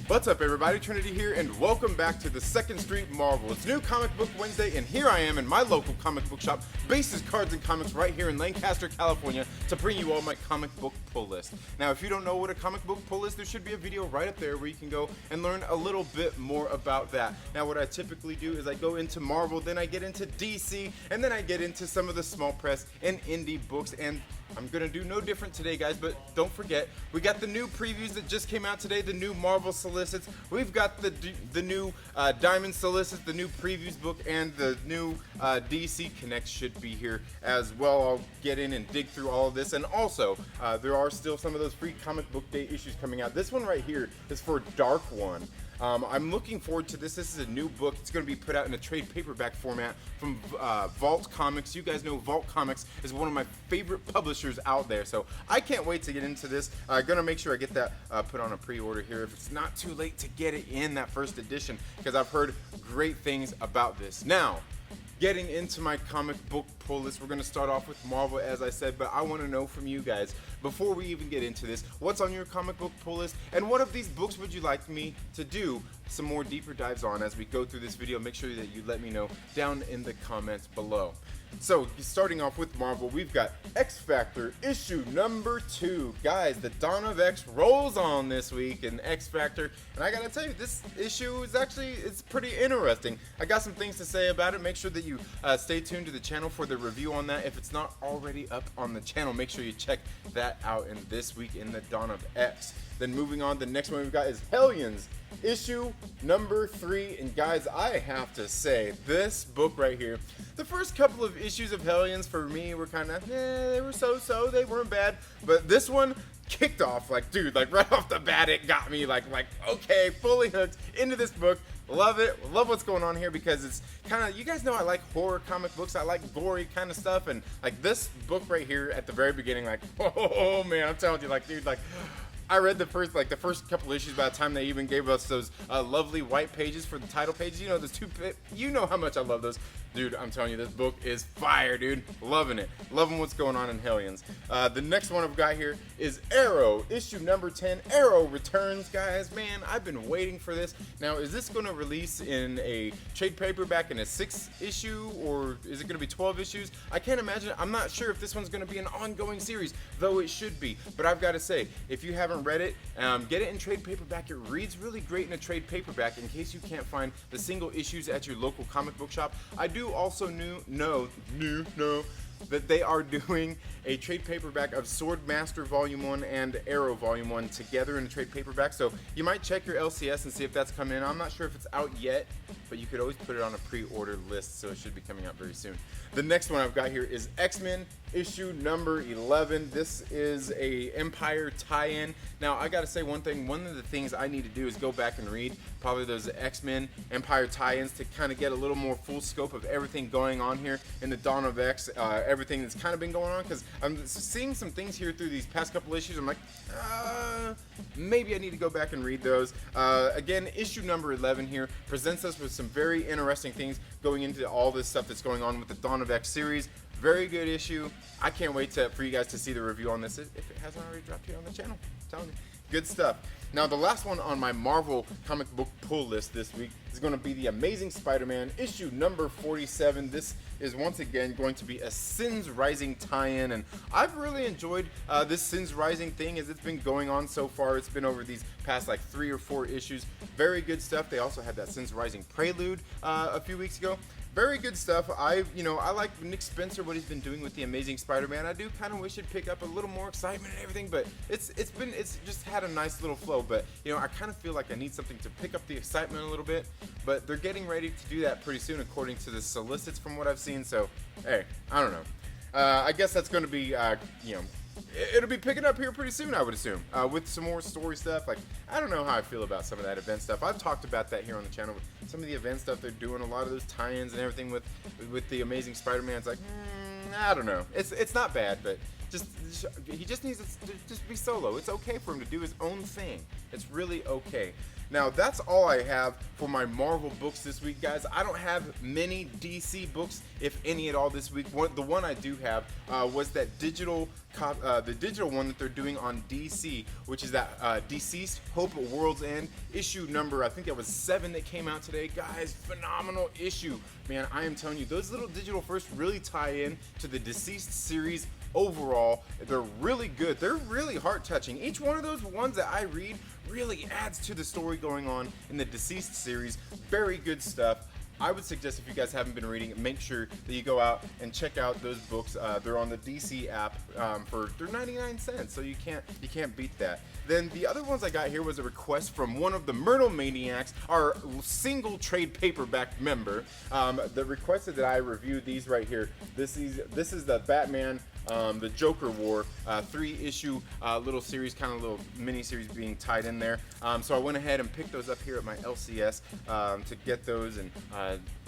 What's up, everybody? Trinity here, and welcome back to the 2nd Street Marvel. It's New Comic Book Wednesday, and here I am in my local comic book shop, Bases Cards and Comics, right here in Lancaster, California, to bring you all my comic book pull list. Now, if you don't know what a comic book pull is, there should be a video right up there where you can go and learn a little bit more about that. Now, what I typically do is I go into Marvel, then I get into DC, and then I get into some of the small press and indie books, and I'm gonna do no different today, guys, but don't forget, we got the new previews that just came out today, the new Marvel solicits. We've got the new Diamond solicits, the new previews book, and the new DC Connect should be here as well. I'll get in and dig through all of this, and also there are still some of those free comic book day issues coming out. This one right here is for Dark One. I'm looking forward to this. This is a new book. It's going to be put out in a trade paperback format from Vault Comics. You guys know Vault Comics is one of my favorite publishers out there, so I can't wait to get into this. I'm going to make sure I get that put on a pre-order here if it's not too late to get it in that first edition, because I've heard great things about this. Now, getting into my comic book pull list, we're going to start off with Marvel, as I said, but I want to know from you guys, before we even get into this, what's on your comic book pull list, and what of these books would you like me to do some more deeper dives on as we go through this video? Make sure that you let me know down in the comments below. So, starting off with Marvel, we've got X Factor issue number 2. Guys, the Dawn of X rolls on this week in X Factor, and I gotta tell you, this issue is it's pretty interesting. I got some things to say about it. Make sure that you stay tuned to the channel for the review on that. If it's not already up on the channel, make sure you check that out in this week in the Dawn of X. Then moving on, the next one we've got is Hellions issue number 3, and guys, I have to say, this book right here, the first couple of issues of Hellions for me were kind of, they were so-so, they weren't bad, but this one kicked off, like, dude, like, right off the bat, it got me, like, okay, fully hooked into this book. Love it, love what's going on here, because it's kind of, you guys know I like horror comic books, I like gory kind of stuff, and, like, this book right here at the very beginning, like, oh, man, I'm telling you, like, dude, like, I read the first couple issues by the time they even gave us those lovely white pages for the title pages. You know, those you know how much I love those. Dude, I'm telling you, this book is fire, dude. Loving it. Loving what's going on in Hellions. The next one I've got here is Arrow, issue number 10. Arrow returns, guys. Man, I've been waiting for this. Now, is this going to release in a trade paperback in a 6 issue, or is it going to be 12 issues? I can't imagine. I'm not sure if this one's going to be an ongoing series, though it should be. But I've got to say, if you haven't read it, get it in trade paperback. It reads really great in a trade paperback in case you can't find the single issues at your local comic book shop. I do also know that they are doing a trade paperback of Swordmaster Volume 1 and Arrow Volume 1 together in a trade paperback, so you might check your LCS and see if that's coming in. I'm not sure if it's out yet, but you could always put it on a pre-order list, so it should be coming out very soon. The next one I've got here is X-Men issue number 11. This is a Empire tie-in. Now, I gotta say one thing. One of the things I need to do is go back and read probably those X-Men Empire tie-ins to kind of get a little more full scope of everything going on here in the Dawn of X, everything that's kind of been going on, because I'm seeing some things here through these past couple issues. I'm like, maybe I need to go back and read those. Again, issue number 11 here presents us with some very interesting things going into all this stuff that's going on with the Dawn of X series. Very good issue. I can't wait for you guys to see the review on this if it hasn't already dropped here on the channel. I'm telling you, good stuff. Now, the last one on my Marvel comic book pull list this week is going to be The Amazing Spider-Man issue number 47. This is once again going to be a Sins Rising tie-in, and I've really enjoyed this Sins Rising thing as it's been going on so far. It's been over these past like 3 or 4 issues. Very good stuff. They also had that Sins Rising prelude a few weeks ago. Very good stuff. I like Nick Spencer, what he's been doing with The Amazing Spider-Man. I do kind of wish it'd pick up a little more excitement and everything, but it's just had a nice little flow. But I kind of feel like I need something to pick up the excitement a little bit. But they're getting ready to do that pretty soon, according to the solicits from what I've seen. So hey, I don't know. I guess that's going to be it'll be picking up here pretty soon, I would assume, with some more story stuff. Like, I don't know how I feel about some of that event stuff. I've talked about that here on the channel. Some of the event stuff they're doing, a lot of those tie-ins and everything with the Amazing Spider-Man. It's like, I don't know. It's not bad, but he just needs to just be solo. It's okay for him to do his own thing. It's really okay. Now, that's all I have for my Marvel books this week, guys. I don't have many DC books, if any at all, this week. The one I do have was that digital one that they're doing on DC, which is that Deceased Hope at World's End issue number, I think that was 7 that came out today. Guys, phenomenal issue. Man, I am telling you, those little digital firsts really tie in to the Deceased series overall. They're really good. They're really heart-touching. Each one of those ones that I read really adds to the story going on in the Deceased series. Very good stuff. I would suggest, if you guys haven't been reading it, make sure that you go out and check out those books. They're on the DC app they're 99 cents, so you can't beat that. Then the other ones I got here was a request from one of the Myrtle Maniacs, our single trade paperback member, that requested that I review these right here. This is the Batman, the Joker War 3-issue little series, kind of little mini series being tied in there. So I went ahead and picked those up here at my LCS to get those and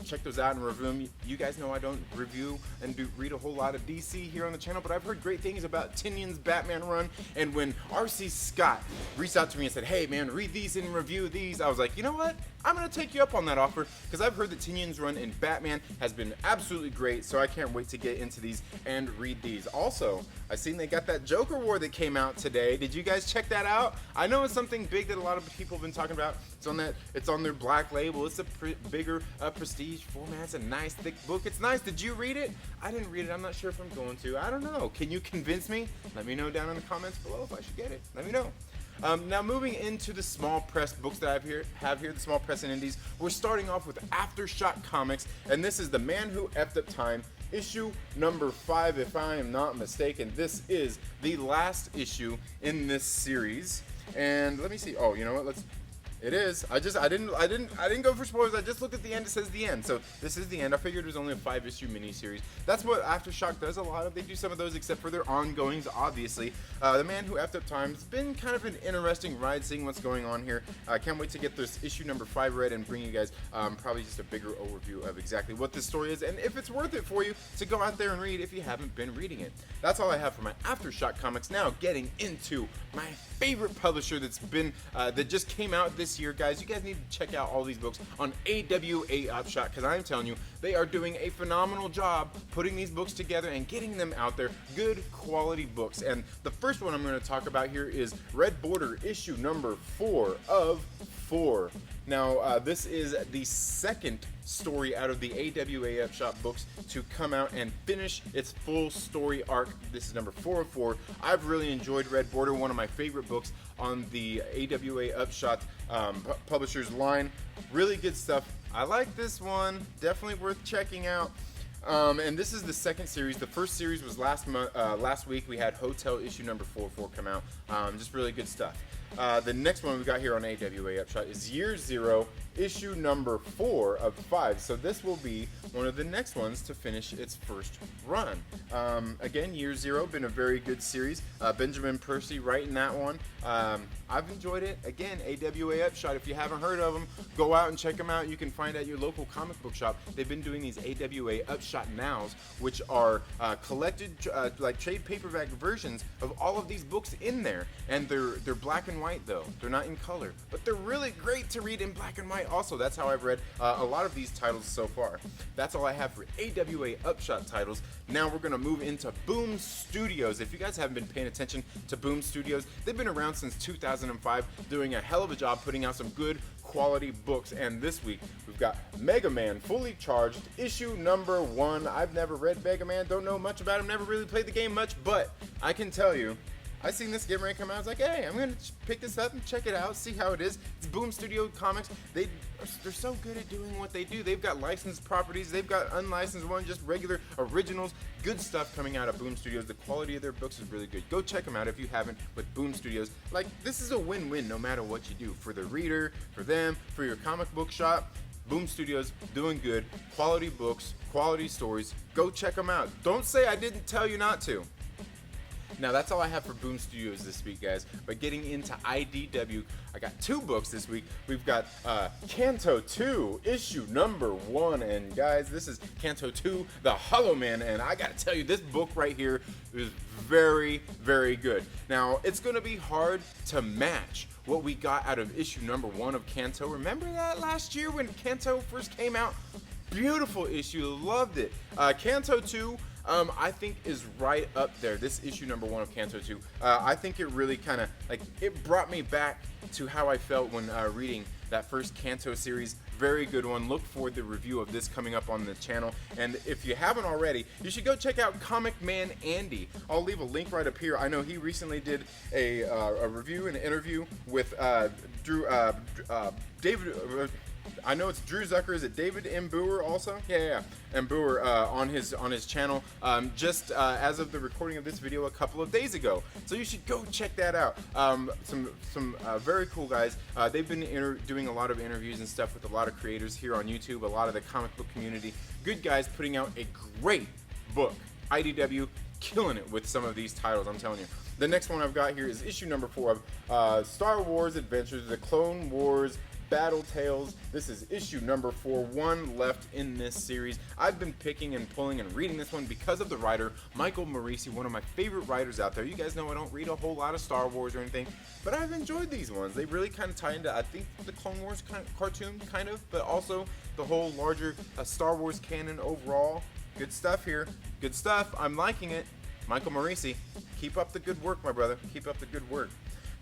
check those out and review them. You guys know I don't review and read a whole lot of DC here on the channel, but I've heard great things about Tynion's Batman run. And when R.C. Scott reached out to me and said, "Hey man, read these and review these," I was like, you know what? I'm gonna take you up on that offer, because I've heard that Tynion's run in Batman has been absolutely great, so I can't wait to get into these and read these. Also, I seen they got that Joker War that came out today. Did you guys check that out? I know it's something big that a lot of people have been talking about. It's on their black label. It's a bigger prestige format. It's a nice thick book. It's nice. Did you read it? I didn't read it. I'm not sure if I'm going to. I don't know. Can you convince me? Let me know down in the comments below if I should get it. Let me know. Now moving into the small press books that I have here, the small press and indies, we're starting off with Aftershock Comics, and this is The Man Who Effed Up Time, issue number 5, if I am not mistaken. This is the last issue in this series, and let me see. Oh, you know what? It is. I didn't go for spoilers. I just looked at the end. It says the end. So this is the end. I figured it was only a 5-issue miniseries. That's what Aftershock does a lot of. They do some of those, except for their ongoings, obviously. The Man Who Effed Up Time. It's been kind of an interesting ride, seeing what's going on here. I can't wait to get this issue number 5 read and bring you guys probably just a bigger overview of exactly what this story is, and if it's worth it for you to go out there and read if you haven't been reading it. That's all I have for my Aftershock Comics. Now getting into my favorite publisher that just came out this year, guys. You guys need to check out all these books on AWA Upshot, because I'm telling you, they are doing a phenomenal job putting these books together and getting them out there. Good quality books. And the first one I'm going to talk about here is Red Border issue number 4 of 4. Now, this is the second story out of the AWA Upshot books to come out and finish its full story arc. This is number 4 of 4. I've really enjoyed Red Border, one of my favorite books on the AWA Upshot publishers line. Really good stuff. I like this one. Definitely worth checking out. And this is the second series. The first series was last week. We had Hotel issue number 4 come out. Just really good stuff. The next one we got here on AWA Upshot is Year Zero, issue number 4 of 5. So this will be one of the next ones to finish its first run. Again, Year Zero, been a very good series. Benjamin Percy writing that one. I've enjoyed it. Again, AWA Upshot. If you haven't heard of them, go out and check them out. You can find at your local comic book shop. They've been doing these AWA Upshot Nows, which are collected like trade paperback versions of all of these books in there. And they're black and white though. They're not in color, but they're really great to read in black and white also. That's how I've read a lot of these titles so far. That's all I have for AWA Upshot titles. Now we're gonna move into Boom Studios. If you guys haven't been paying attention to Boom Studios, they've been around since 2005, doing a hell of a job putting out some good quality books. And this week we've got Mega Man Fully Charged, issue number 1. I've never read Mega Man, don't know much about him, never really played the game much, but I can tell you, I seen this game ready to come out. I was like, hey, I'm gonna pick this up and check it out, see how it is. It's Boom Studio Comics. They're so good at doing what they do. They've got licensed properties, they've got unlicensed ones, just regular originals. Good stuff coming out of Boom Studios. The quality of their books is really good. Go check them out if you haven't with Boom Studios. Like, this is a win-win no matter what you do. For the reader, for them, for your comic book shop. Boom Studios doing good. Quality books, quality stories. Go check them out. Don't say I didn't tell you not to. Now that's all I have for Boom Studios this week, guys. But getting into IDW, I got 2 books this week. We've got Canto 2, issue number 1. And guys, this is Canto 2, The Hollow Man. And I gotta tell you, this book right here is very, very good. Now, it's gonna be hard to match what we got out of issue number 1 of Canto. Remember that last year when Canto first came out? Beautiful issue, loved it. Canto 2, I think is right up there. This issue number 1 of Canto 2. I think it really kind of, like, it brought me back to how I felt when reading that first Canto series. Very good one. Look for the review of this coming up on the channel. And if you haven't already, you should go check out Comic Man Andy. I'll leave a link right up here. I know he recently did a review and interview with David. I know it's Drew Zucker. Is it David M. Booher also? Yeah. M. Booher on his channel just as of the recording of this video a couple of days ago. So you should go check that out. Some very cool guys. They've been doing a lot of interviews and stuff with a lot of creators here on YouTube, a lot of the comic book community. Good guys putting out a great book. IDW killing it with some of these titles, I'm telling you. The next one I've got here is issue number 4 of Star Wars Adventures, The Clone Wars Battle Tales. This is issue number 4, one left in this series. I've been picking and pulling and reading this one because of the writer, Michael Morisi, one of my favorite writers out there. You guys know I don't read a whole lot of Star Wars or anything, but I've enjoyed these ones. They really kind of tie into, I think, the Clone Wars cartoon, kind of, but also the whole larger Star Wars canon overall. Good stuff here. Good stuff. I'm liking it. Michael Morisi, keep up the good work, my brother. Keep up the good work.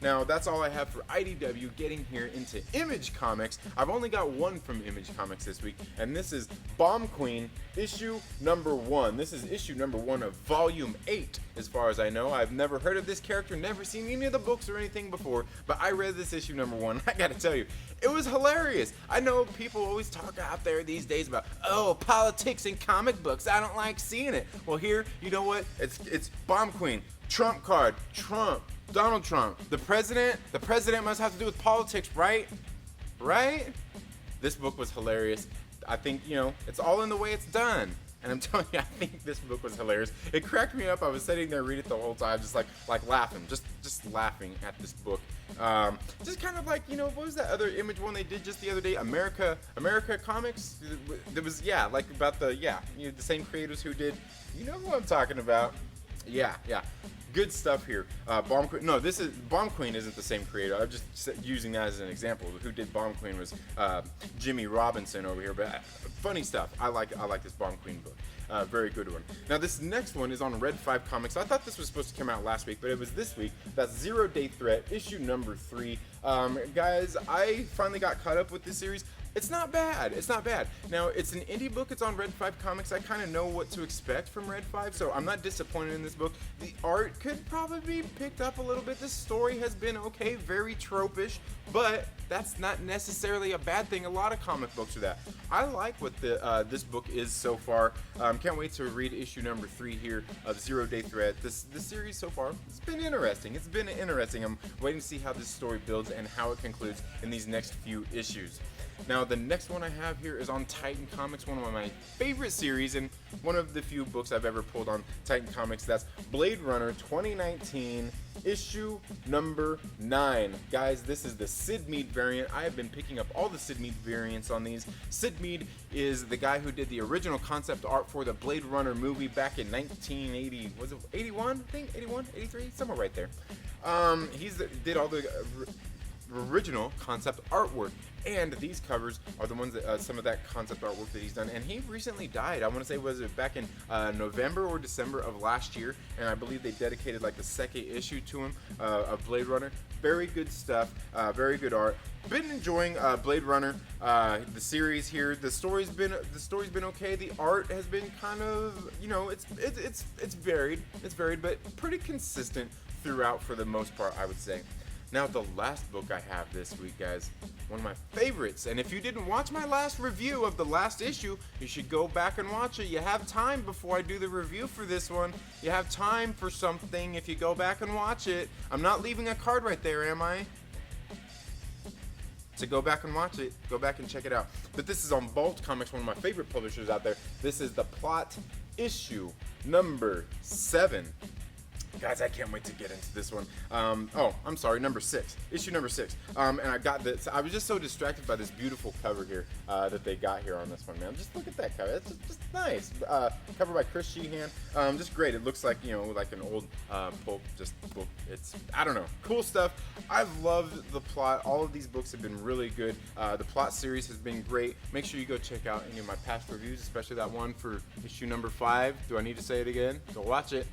Now, that's all I have for IDW. Getting here into Image Comics. I've only got one from Image Comics this week, and this is Bomb Queen, issue number 1. This is issue number 1 of volume 8, as far as I know. I've never heard of this character, never seen any of the books or anything before, but I read this issue number 1. I gotta tell you, it was hilarious. I know people always talk out there these days about, oh, politics in comic books. I don't like seeing it. Well, here, you know what? It's Bomb Queen, Trump card, Trump. Donald Trump, the president must have to do with politics, right? Right? This book was hilarious. I think, you know, it's all in the way it's done. And I'm telling you, I think this book was hilarious. It cracked me up. I was sitting there reading it the whole time, just like laughing, just laughing at this book. Just kind of like, you know, what was that other Image one they did just the other day? America Comics. There was, yeah, like about the same creators who did. You know who I'm talking about? Yeah. Good stuff here. Bomb Queen. No, Bomb Queen isn't the same creator. I'm just using that as an example. Who did Bomb Queen was Jimmy Robinson over here. But funny stuff. I like this Bomb Queen book. Very good one. Now this next one is on Red 5 Comics. I thought this was supposed to come out last week, but it was this week. That's Zero Day Threat, issue number 3. Guys, I finally got caught up with this series. It's not bad. It's not bad. Now, it's an indie book. It's on Red 5 Comics. I kind of know what to expect from Red 5, so I'm not disappointed in this book. The art could probably be picked up a little bit. The story has been okay, very tropish, but that's not necessarily a bad thing. A lot of comic books are that. I like what this book is so far. Can't wait to read issue number 3 here of Zero Day Threat. This series so far, it's been interesting. It's been interesting. I'm waiting to see how this story builds and how it concludes in these next few issues. Now, the next one I have here is on Titan Comics, one of my favorite series and one of the few books I've ever pulled on Titan Comics. That's Blade Runner 2019, issue number 9. Guys, this is the Sid Mead variant. I have been picking up all the Sid Mead variants on these. Sid Mead is the guy who did the original concept art for the Blade Runner movie back in 1980, was it 81? I think 81, 83, somewhere right there. Did all the original concept artwork, and these covers are the ones that some of that concept artwork that he's done. And he recently died. I want to say, was it back in November or December of last year, and I believe they dedicated like the second issue to him of Blade Runner. Very good stuff, very good art. Been enjoying Blade Runner, the series here. The story's been okay. The art has been kind of, you know, it's varied, but pretty consistent throughout for the most part, I would say. Now, the last book I have this week, guys, one of my favorites. And if you didn't watch my last review of the last issue, you should go back and watch it. You have time before I do the review for this one. You have time for something if you go back and watch it. I'm not leaving a card right there, am I? So go back and watch it. Go back and check it out. But this is on Vault Comics, one of my favorite publishers out there. This is The Plot, issue number 7. Guys, I can't wait to get into this one. Oh, I'm sorry, number 6, issue number 6. And I got this. I was just so distracted by this beautiful cover here that they got here on this one, man. Just look at that cover. It's just nice. Cover by Chris Sheehan. Just great. It looks like, you know, like an old pulp just book. It's, I don't know, cool stuff. I've loved the plot. All of these books have been really good. The plot series has been great. Make sure you go check out any of my past reviews, especially that one for issue number 5. Do I need to say it again? Go watch it.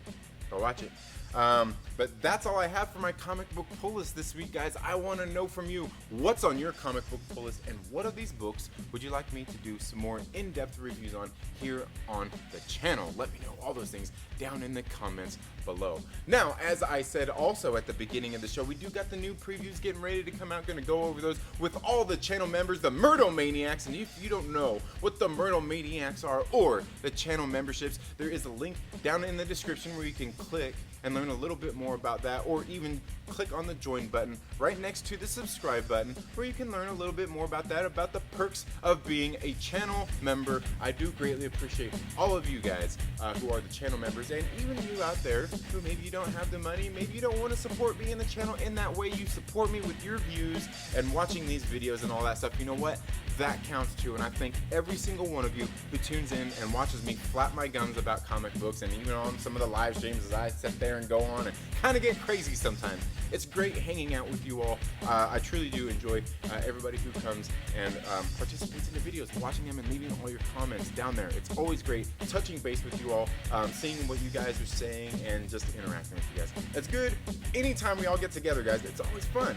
Go watch it. But that's all I have for my comic book pull list this week, guys. I want to know from you, what's on your comic book pull list, and what of these books would you like me to do some more in-depth reviews on here on the channel? Let me know all those things down in the comments below. Now, as I said also at the beginning of the show, we do got the new previews getting ready to come out. Going to go over those with all the channel members, the Myrtle Maniacs. And if you don't know what the Myrtle Maniacs are or the channel memberships, there is a link down in the description where you can click and learn a little bit more about that, or even click on the join button right next to the subscribe button where you can learn a little bit more about that, about the perks of being a channel member. I do greatly appreciate all of you guys who are the channel members, and even you out there who maybe you don't have the money, maybe you don't want to support me in the channel in that way. You support me with your views and watching these videos and all that stuff. You know what? That counts too, and I thank every single one of you who tunes in and watches me flap my guns about comic books, and even on some of the live streams as I sit there and go on and kind of get crazy sometimes. It's great hanging out with you all. I truly do enjoy everybody who comes and participates in the videos, watching them and leaving all your comments down there. It's always great touching base with you all, seeing what you guys are saying, and just interacting with you guys. It's good anytime we all get together, guys. It's always fun.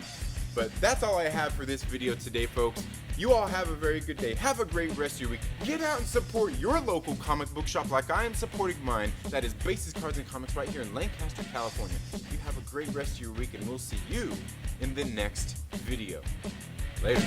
But that's all I have for this video today, folks. You all have a very good day. Have a great rest of your week. Get out and support your local comic book shop like I am supporting mine. That is Bases, Cards, and Comics right here in Lancaster, California. You have a great rest of your week, and we'll see you in the next video. Later.